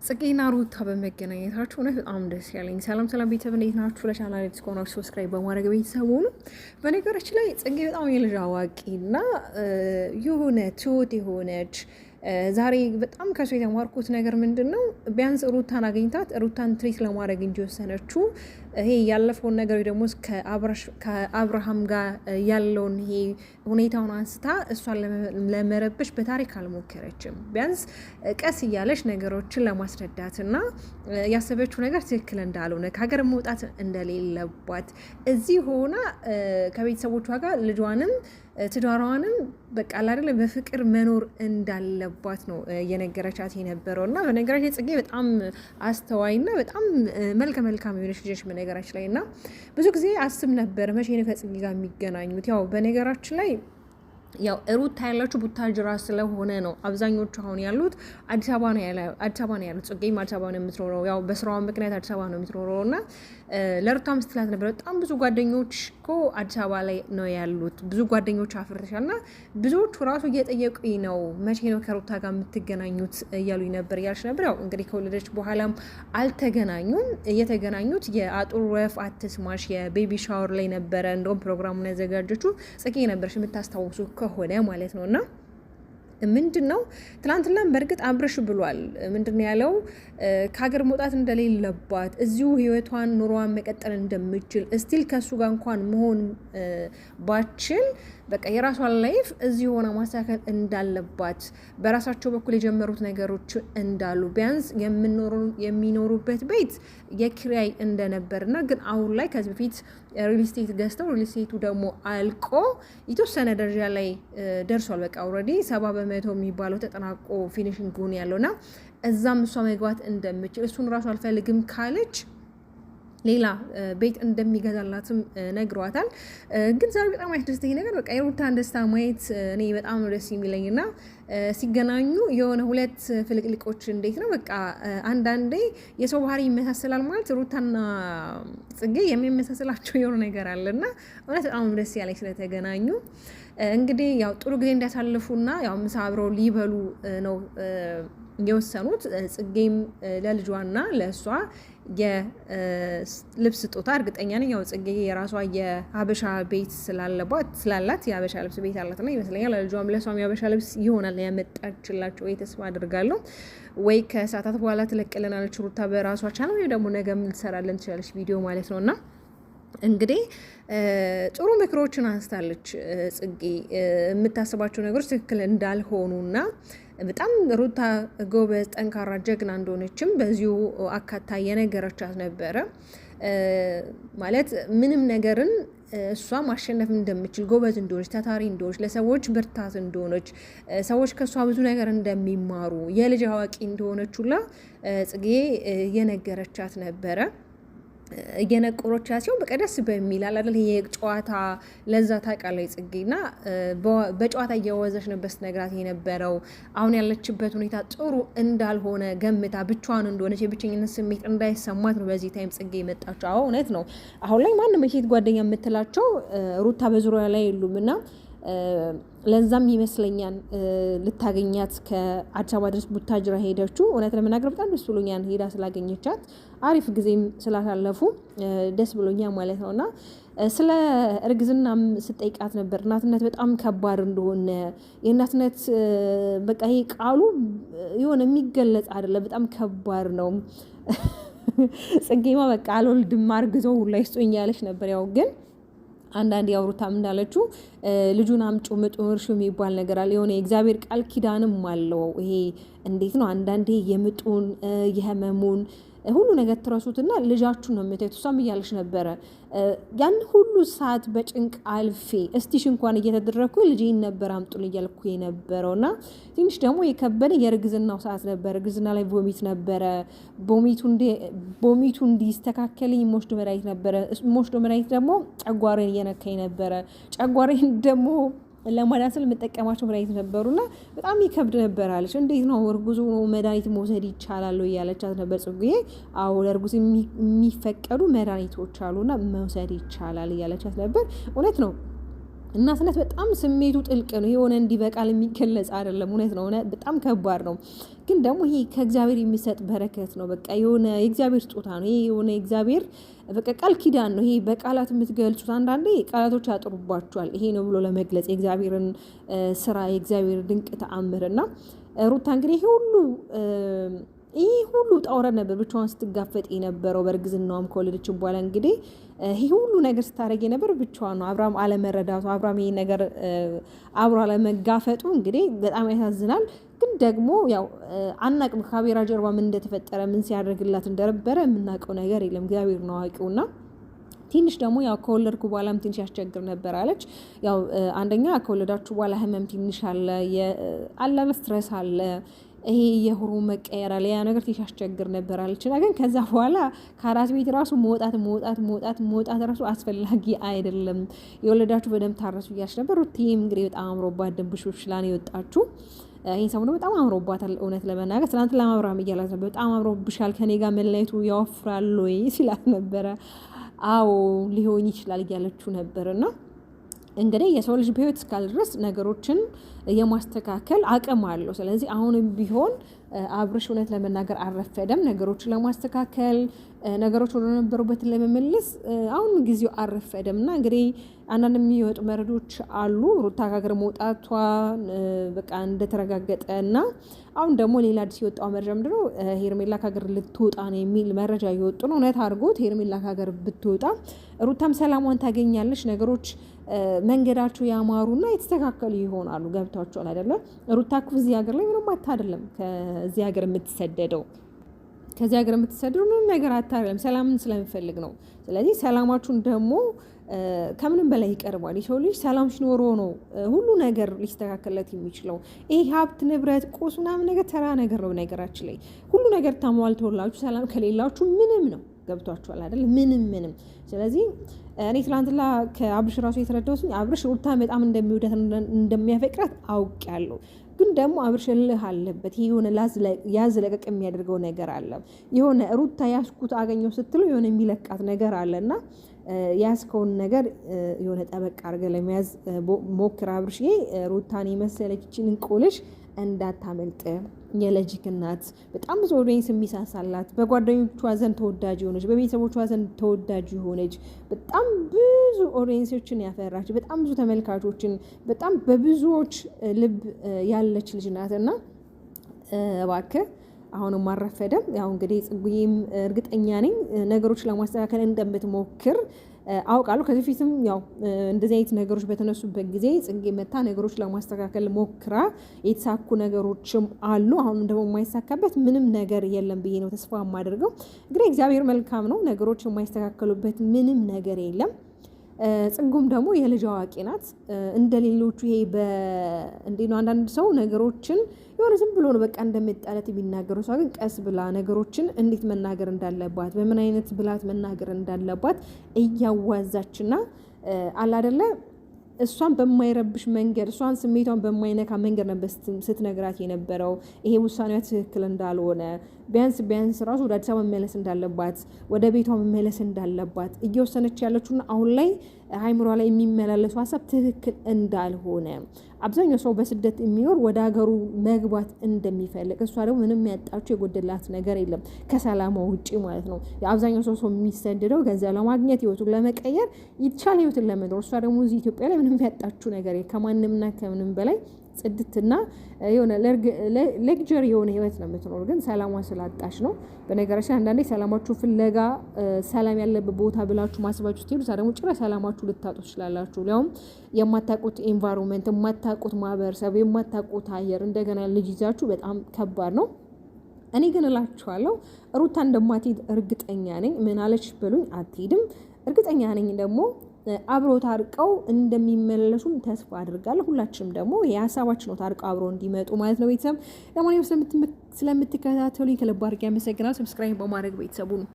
ጽጌና ሩታ በመገናኘታችሁ እውነት በጣም ደስ ያለኝ። ሰላም ቤተሰብ እንዴት ናችሁ? ለቻናል አዲስ ከሆናችሁ ሰብስክራይብ በማድረግ ቤተሰብ ሁኑ። በነገራችን ላይ ጽጌ በጣም የልጅ አዋቂና የሆነ ትሁት የሆነች ዛሬ በጣም ከሱ የተማርኩት ነገር ምንድን ነው፣ ቢያንስ ሩታን አግኝታት ሩታን ትሪት ለማድረግ እንጂ ወሰነችው ይሄ ያለፈውን ነገር ደግሞ ከአብርሃም ጋር ያለውን ይሄ ሁኔታውን አንስታ እሷን ለመረበሽ በታሪክ አልሞከረችም። ቢያንስ ቀስ እያለች ነገሮችን ለማስረዳት እና ያሰበችው ነገር ትክክል እንዳልሆነ ከሀገር መውጣት እንደሌለባት እዚህ ሆና ከቤተሰቦቿ ጋር ልጇንም ትዳሯንም በቃ አይደለ በፍቅር መኖር እንዳለባት ነው የነገረቻት የነበረው። እና በነገራችን ጽጌ በጣም አስተዋይና በጣም መልካም የሆነች ልጅ በነገራችን ላይ እና ብዙ ጊዜ አስብ ነበር መቼ ነው ከጽጌ ጋር የሚገናኙት። ያው በነገራችን ላይ ያው ሩታ ያላችሁ ቡታጅራ ስለሆነ ነው አብዛኞቹ አሁን ያሉት አዲስ አበባ ነው ያሉት። ጽጌም አዲስ አበባ ነው የምትኖረው፣ ያው በስራዋ ምክንያት አዲስ አበባ ነው የምትኖረው እና ለሩታ ምስትላት ነበር በጣም ብዙ ጓደኞች እኮ አዲስ አበባ ላይ ነው ያሉት፣ ብዙ ጓደኞች አፍርተሻል እና ብዙዎቹ ራሱ እየጠየቁኝ ነው መቼ ነው ከሩታ ጋር የምትገናኙት እያሉኝ ነበር እያልሽ ነበር። ያው እንግዲህ ከወለደች በኋላም አልተገናኙም። የተገናኙት የአጡር ወፍ አትስማሽ የቤቢ ሻወር ላይ ነበረ። እንደውም ፕሮግራሙን ያዘጋጀችው ጽጌ ነበረች የምታስታውሱ ከሆነ ማለት ነው። እና ምንድን ነው ትናንትና በእርግጥ አብርሽ ብሏል። ምንድን ነው ያለው? ከሀገር መውጣት እንደሌለባት እዚሁ ህይወቷን ኑሯን መቀጠል እንደምችል እስቲል ከእሱ ጋር እንኳን መሆን ባችል በቃ የራሷን ላይፍ እዚህ ሆና ማስተካከል እንዳለባት በራሳቸው በኩል የጀመሩት ነገሮች እንዳሉ ቢያንስ የሚኖሩበት ቤት የኪራይ እንደነበርና ግን አሁን ላይ ከዚህ በፊት ሪል ስቴት ገዝተው ሪል ስቴቱ ደግሞ አልቆ የተወሰነ ደረጃ ላይ ደርሷል። በቃ ኦልሬዲ 70% የሚባለው ተጠናቆ ፊኒሽንግ ጉን ያለውና እዛም እሷ መግባት እንደምችል እሱን ራሱ አልፈልግም ካለች ሌላ ቤት እንደሚገዛላትም ነግሯታል። ግን ዛሬ በጣም ያስደስተኝ ነገር በቃ የሩታን ደስታ ማየት እኔ በጣም ነው ደስ የሚለኝና ሲገናኙ የሆነ ሁለት ፍልቅልቆች እንዴት ነው በቃ አንዳንዴ የሰው ባህሪ ይመሳሰላል ማለት ሩታና ጽጌ የሚመሳሰላቸው የሆነ ነገር አለና እውነት በጣም ደስ ያለኝ ስለተገናኙ። እንግዲህ ያው ጥሩ ጊዜ እንዲያሳልፉና ያው ምሳ አብረው ሊበሉ ነው የወሰኑት። ጽጌም ለልጇና ለእሷ የልብስ ስጦታ እርግጠኛ ነኝ ያው ጽጌ የራሷ የሀበሻ ቤት ስላላት የሀበሻ ልብስ ቤት አላትና ይመስለኛል ለልጇም ለእሷም የሀበሻ ልብስ ይሆናል ያመጣችላቸው ወይ ተስፋ አድርጋለሁ። ወይ ከሰዓታት በኋላ ትለቅልናለች ሩታ በራሷ ቻናል ወይ ደግሞ ነገም ልትሰራለን ትችላለች ቪዲዮ ማለት ነውና እንግዲህ ጥሩ ምክሮችን አንስታለች ጽጌ የምታስባቸው ነገሮች ትክክል እንዳልሆኑና በጣም ሩታ ጎበዝ፣ ጠንካራ፣ ጀግና እንደሆነችም በዚሁ አካታ የነገረቻት ነበረ። ማለት ምንም ነገርን እሷ ማሸነፍ እንደምችል ጎበዝ እንደሆነች፣ ታታሪ እንደሆነች፣ ለሰዎች ብርታት እንደሆነች፣ ሰዎች ከእሷ ብዙ ነገር እንደሚማሩ የልጅ አዋቂ እንደሆነች ሁላ ጽጌ የነገረቻት ነበረ። እየነቆሮቻ ሲሆን በቃ ደስ በሚል አይደል የጨዋታ ለዛ ታውቃለች ጽጌና በጨዋታ እየወዘች ነበር ስትነግራት የነበረው አሁን ያለችበት ሁኔታ ጥሩ እንዳልሆነ ገምታ ብቻዋን እንደሆነች የብቸኝነት ስሜት እንዳይሰማት ነው በዚህ ታይም ጽጌ የመጣችው። አዎ እውነት ነው። አሁን ላይ ማንም የሴት ጓደኛ የምትላቸው ሩታ በዙሪያ ላይ የሉምና ለዛም ይመስለኛል ልታገኛት ከአዲስ አበባ ድረስ ቡታጅራ ሄደችው። እውነት ለመናገር በጣም ደስ ብሎኛል ሄዳ ስላገኘቻት፣ አሪፍ ጊዜም ስላሳለፉ ደስ ብሎኛል ማለት ነውና ስለ እርግዝናም ስጠይቃት ነበር። እናትነት በጣም ከባድ እንደሆነ የእናትነት በቃ ይሄ ቃሉ የሆነ የሚገለጽ አይደለም፣ በጣም ከባድ ነው። ጽጌማ በቃ አልወልድም አርግዘው ሁላ ይስጡኝ ያለች ነበር። ያው ግን አንዳንድ ያውሩታም እንዳለችው ልጁን አምጩ ምጡን እርሹ የሚባል ነገር አለ። የሆነ የእግዚአብሔር ቃል ኪዳንም አለው። ይሄ እንዴት ነው አንዳንዴ የምጡን የህመሙን ሁሉ ነገር ትረሱትና ልጃችሁ ነው የምታዩት። እሷም እያለች ነበረ ያን ሁሉ ሰዓት በጭንቅ አልፌ እስቲሽ እንኳን እየተደረግኩ ልጄን ነበር አምጡን እያልኩ የነበረውና ትንሽ ደግሞ የከበደ የእርግዝናው ሰዓት ነበር። እርግዝና ላይ ቮሚት ነበረ። ቮሚቱ እንዲስተካከልኝ ሞሽዶ መድኃኒት ነበረ። ሞሽዶ መድኃኒት ደግሞ ጨጓራዬን እየነካኝ ነበረ። ጨጓራዬን ደግሞ ለማዳን ስል የምጠቀማቸው መድኃኒት ነበሩና በጣም ይከብድ ነበር አለች። እንዴት ነው እርጉዝ መድኃኒት መውሰድ ይቻላል እያለቻት ነበር ጽጌ። አዎ ለእርጉዝ የሚፈቀዱ መድኃኒቶች አሉና መውሰድ ይቻላል እያለቻት ነበር። እውነት ነው እናትነት በጣም ስሜቱ ጥልቅ ነው። የሆነ እንዲህ በቃል የሚገለጽ አይደለም። እውነት ነው፣ በጣም ከባድ ነው። ግን ደግሞ ይሄ ከእግዚአብሔር የሚሰጥ በረከት ነው። በቃ የሆነ የእግዚአብሔር ስጦታ ነው። ይሄ የሆነ እግዚአብሔር በቃ ቃል ኪዳን ነው። ይሄ በቃላት የምትገልጹት አንዳንዴ ቃላቶች ያጥሩባቸዋል። ይሄ ነው ብሎ ለመግለጽ የእግዚአብሔርን ስራ የእግዚአብሔር ድንቅ ተአምር እና ሩታ እንግዲህ ይህ ሁሉ ጣውረድ ነበር ብቻዋን ስትጋፈጥ የነበረው። በእርግዝናዋም ከወለደችን በኋላ እንግዲህ ይህ ሁሉ ነገር ስታደርግ የነበር ብቻዋን ነው። አብርሃም አለመረዳቱ፣ አብርሃም ይህ ነገር አብሮ አለመጋፈጡ እንግዲህ በጣም ያሳዝናል። ግን ደግሞ ያው አናቅም ከካሜራ ጀርባ ምን እንደተፈጠረ ምን ሲያደርግላት እንደነበረ የምናውቀው ነገር የለም። እግዚአብሔር ነው አዋቂውና ትንሽ ደግሞ ያው ከወለድኩ በኋላም ትንሽ ያስቸግር ነበር አለች። ያው አንደኛ ከወለዳችሁ በኋላ ህመም ትንሽ አለ ስትረስ አለ፣ ይሄ የሆርሞን መቀየር አለ፣ ያ ነገር ትንሽ ያስቸግር ነበር አለች። ግን ከዛ በኋላ ከአራስ ቤት ራሱ መውጣት ራሱ አስፈላጊ አይደለም፣ የወለዳችሁ በደንብ ታረሱ እያለች ነበር። ሩቲም እንግዲህ በጣም አምሮባት ደንብሾች ላን የወጣችሁ ይህን ሰሞኑን በጣም አምሮባታል። እውነት ለመናገር ትናንት ለማብራም እያላት ነበር። በጣም አምሮብሻል፣ ከኔ ጋር መለየቱ ያወፍራል ወይ ሲላት ነበረ። አዎ ሊሆን ይችላል እያለችው ነበርና እንግዲህ የሰው ልጅ በህይወት እስካለ ድረስ ነገሮችን የማስተካከል አቅም አለው። ስለዚህ አሁንም ቢሆን አብርሽ እውነት ለመናገር አልረፈደም ነገሮችን ለማስተካከል፣ ነገሮች ወደ ነበሩበት ለመመለስ አሁን ጊዜው አልረፈደም እና እንግዲህ አንዳንድ የሚወጡ መረዶች አሉ ሩታ ከሀገር መውጣቷ በቃ እንደተረጋገጠ እና አሁን ደግሞ ሌላ አዲስ የወጣው መረጃ ምንድነው ሄርሜላ ከሀገር ልትወጣ ነው የሚል መረጃ እየወጡ ነው። እውነት አድርጎት ሄርሜላ ከሀገር ብትወጣ ሩታም ሰላሟን ታገኛለች። ነገሮች መንገዳቸው ያማሩና የተስተካከሉ ይሆናሉ። ገብቷቸዋል አይደለም? ሩታ እኮ እዚህ ሀገር ላይ ምንም አይደለም ከዚህ ሀገር የምትሰደደው ምንም ነገር አታደርግም፣ ሰላምን ስለምፈልግ ነው። ስለዚህ ሰላማችሁን ደግሞ ከምንም በላይ ይቀርባል። የሰው ልጅ ሰላም ሲኖሮ ነው ሁሉ ነገር ሊስተካከልለት የሚችለው። ይሄ ሀብት ንብረት ቁስ ምናምን ነገር ተራ ነገር ነው። ነገራችን ላይ ሁሉ ነገር ተሟልቶላችሁ ሰላም ከሌላችሁ ምንም ነው። ገብቷችኋል አይደል? ምንም። ስለዚህ እኔ ትላንትና ከአብርሽ ራሱ የተረዳሁት አብርሽ ሩታ በጣም እንደሚወዳት እንደሚያፈቅራት አውቄያለሁ። ግን ደግሞ አብርሽ እልህ አለበት። የሆነ ያዝ ለቀቅ የሚያደርገው ነገር አለ። የሆነ ሩታ ያስኩት አገኘው ስትለው የሆነ የሚለቃት ነገር አለና ያስከውን ነገር የሆነ ጠበቅ አድርገህ ለመያዝ ሞክር አብርሽ። ሩታን የመሰለችን እንቆልሽ እንዳታመልጥ። የልጅክ እናት በጣም ብዙ ኦዲየንስ የሚሳሳላት፣ በጓደኞቿ ዘንድ ተወዳጅ የሆነች፣ በቤተሰቦቿ ዘንድ ተወዳጅ የሆነች፣ በጣም ብዙ ኦዲየንሶችን ያፈራች፣ በጣም ብዙ ተመልካቾችን፣ በጣም በብዙዎች ልብ ያለች ልጅ ናትና እባክህ አሁንም አልረፈደም። ያው እንግዲህ ጽጉዬም እርግጠኛ ነኝ ነገሮች ለማስተካከል እንደምትሞክር አውቃለሁ። ከዚህ በፊትም ያው እንደዚህ አይነት ነገሮች በተነሱበት ጊዜ ጽጌ መታ ነገሮች ለማስተካከል ሞክራ የተሳኩ ነገሮችም አሉ። አሁን ደግሞ የማይሳካበት ምንም ነገር የለም ብዬ ነው ተስፋ የማደርገው። እንግዲህ እግዚአብሔር መልካም ነው፣ ነገሮች የማይስተካከሉበት ምንም ነገር የለም። ጽጉም ደግሞ የልጅ አዋቂ ናት። እንደ ሌሎቹ ይሄ እንዴ ነው አንዳንድ ሰው ነገሮችን የሆነ ዝም ብሎ ነው በቃ እንደምጣለት የሚናገረው። ሰው ግን ቀስ ብላ ነገሮችን እንዴት መናገር እንዳለባት፣ በምን አይነት ብላት መናገር እንዳለባት እያዋዛችና አለ አይደለ እሷን በማይረብሽ መንገድ እሷን ስሜቷን በማይነካ መንገድ ነበር ስትነግራት የነበረው። ይሄ ውሳኔዋ ትክክል እንዳልሆነ ቢያንስ ራሱ ወደ አዲስ አበባ መመለስ እንዳለባት፣ ወደ ቤቷ መመለስ እንዳለባት እየወሰነች ያለችውና አሁን ላይ አይምሯ ላይ የሚመላለሱ ሀሳብ ትክክል እንዳልሆነ፣ አብዛኛው ሰው በስደት የሚኖር ወደ ሀገሩ መግባት እንደሚፈልግ፣ እሷ ደግሞ ምንም ያጣችው የጎደላት ነገር የለም ከሰላሟ ውጪ ማለት ነው። የአብዛኛው ሰው የሚሰደደው ገንዘብ ለማግኘት ህይወቱን ለመቀየር የተሻለ ህይወትን ለመኖር፣ እሷ ደግሞ እዚህ ኢትዮጵያ ላይ ምንም ያጣችው ነገር ከማንምና ከምንም በላይ ጽድትና የሆነ ሌክቸር የሆነ ህይወት ነው የምትኖር። ግን ሰላሟ ስላጣች ነው። በነገራችን አንዳንዴ ሰላማችሁ ፍለጋ ሰላም ያለበት ቦታ ብላችሁ ማስባችሁ ስትሄዱ ደግሞ ጭራሽ ሰላማችሁ ልታጡ ትችላላችሁ። ሊያውም የማታውቁት ኤንቫይሮንመንት፣ የማታውቁት ማህበረሰብ፣ የማታውቁት አየር እንደገና ልጅ ይዛችሁ በጣም ከባድ ነው። እኔ ግን እላችኋለሁ ሩታ እንደማትሄድ እርግጠኛ ነኝ። ምን አለች በሉኝ፣ አትሄድም እርግጠኛ ነኝ። ደግሞ አብሮ ታርቀው እንደሚመለሱም ተስፋ አድርጋለሁ። ሁላችንም ደግሞ የሀሳባችን ነው ታርቀው አብሮ እንዲመጡ ማለት ነው። ቤተሰብ ለማንኛውም ስለምትከታተሉ ከልብ አድርጌ አመሰግናለሁ። ሰብስክራይብ በማድረግ ቤተሰቡ ነው